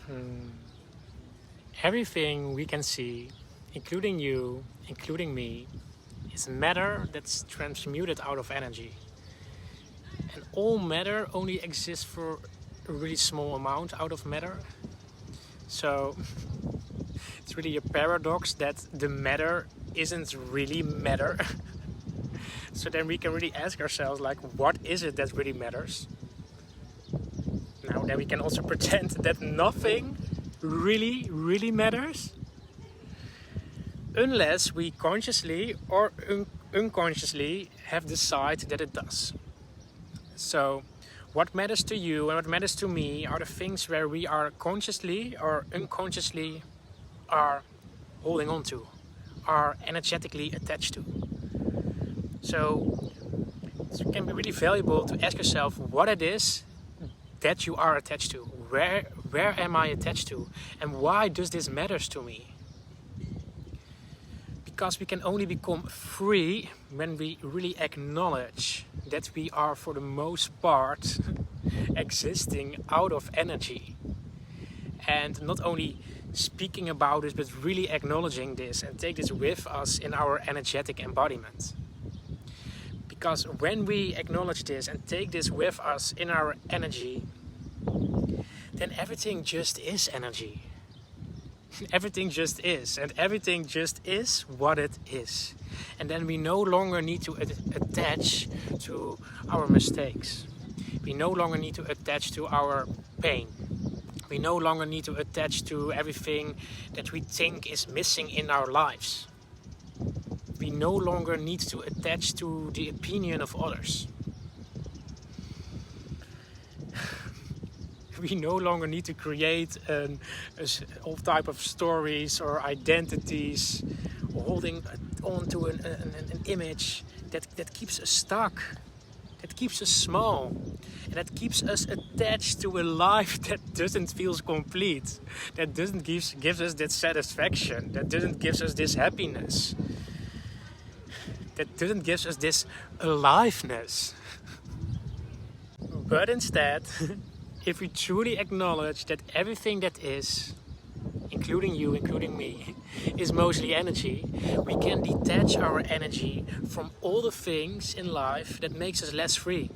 Hmm. Everything we can see, including you, including me, is matter that's transmuted out of energy. And all matter only exists for a really small amount out of matter. So it's really a paradox that the matter isn't really matter. So then we can really ask ourselves, like, what is it that really matters? Now then we can also pretend that nothing really matters, unless we consciously or unconsciously have decided that it does. So what matters to you and what matters to me are the things where we are consciously or unconsciously are holding on to, are energetically attached to. So it can be really valuable to ask yourself what it is that you are attached to. Where am I attached to? And why does this matters to me? Because we can only become free when we really acknowledge that we are, for the most part, existing out of energy. And not only speaking about this, but really acknowledging this and take this with us in our energetic embodiment. Because when we acknowledge this and take this with us in our energy, then everything just is energy. Everything just is, and everything just is what it is. And then we no longer need to attach to our mistakes. We no longer need to attach to our pain. We no longer need to attach to everything that we think is missing in our lives. We no longer need to attach to the opinion of others. We no longer need to create all type of stories or identities, holding on to an image that keeps us stuck, that keeps us small, and that keeps us attached to a life that doesn't feel complete, that doesn't give us that satisfaction, that doesn't give us this happiness, that doesn't give us this aliveness. But instead, if we truly acknowledge that everything that is, including you, including me, is mostly energy, we can detach our energy from all the things in life that makes us less free.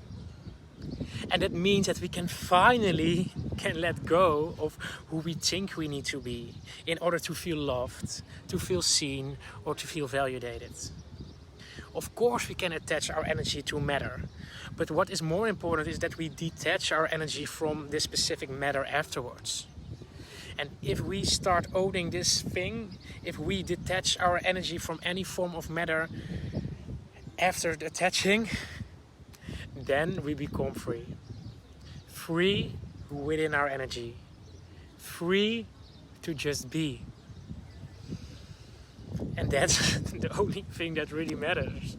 And that means that we can finally let go of who we think we need to be in order to feel loved, to feel seen, or to feel validated. Of course we can attach our energy to matter, but what is more important is that we detach our energy from this specific matter afterwards. And if we start owning this thing, if we detach our energy from any form of matter after attaching, then we become free. Free within our energy. Free to just be. And that's the only thing that really matters.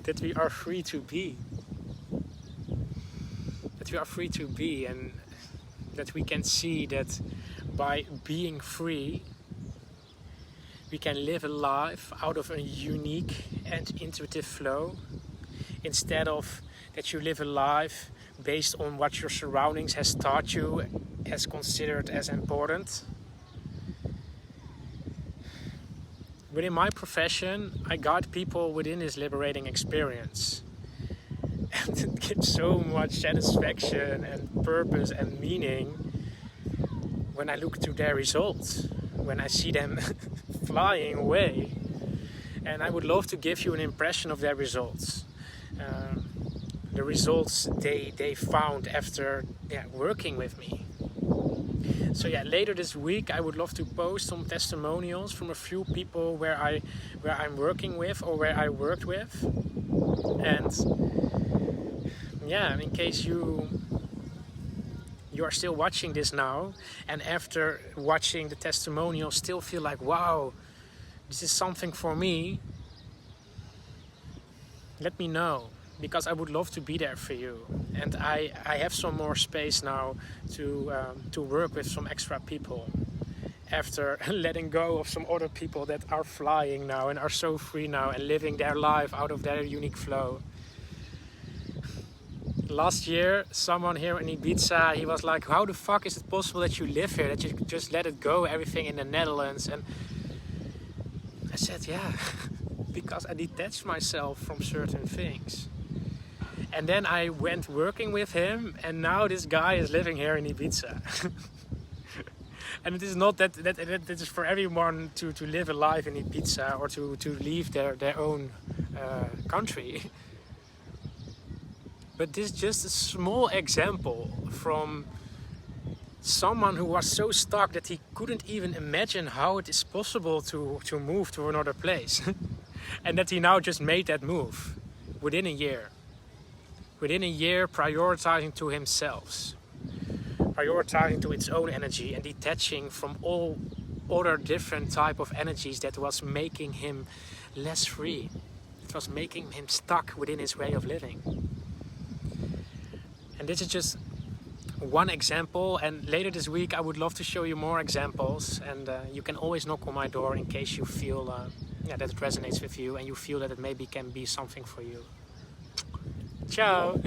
That we are free to be. That we are free to be, and that we can see that by being free, we can live a life out of a unique and intuitive flow, instead of that you live a life based on what your surroundings has taught you as considered as important. Within my profession, I guide people within this liberating experience. And it gives so much satisfaction and purpose and meaning when I look to their results, when I see them flying away. And I would love to give you an impression of their results. The results they found after working with me. So later this week I would love to post some testimonials from a few people where I'm working with or where I worked with. And in case you are still watching this now, and after watching the testimonials still feel like, wow, this is something for me, let me know, because I would love to be there for you. And I have some more space now to work with some extra people after letting go of some other people that are flying now and are so free now and living their life out of their unique flow. last year, someone here in Ibiza, he was like, how the fuck is it possible that you live here, that you just let it go, everything in the Netherlands? And I said, yeah, because I detached myself from certain things. And then I went working with him, and now this guy is living here in Ibiza. And it is not that it is for everyone to live a life in Ibiza or to leave their own country. But this is just a small example from someone who was so stuck that he couldn't even imagine how it is possible to move to another place. And that he now just made that move within a year. Within a year, prioritizing to himself. Prioritizing to its own energy and detaching from all other different type of energies that was making him less free. It was making him stuck within his way of living. And this is just one example, and later this week I would love to show you more examples, and you can always knock on my door in case you feel that it resonates with you and you feel that it maybe can be something for you. Ciao!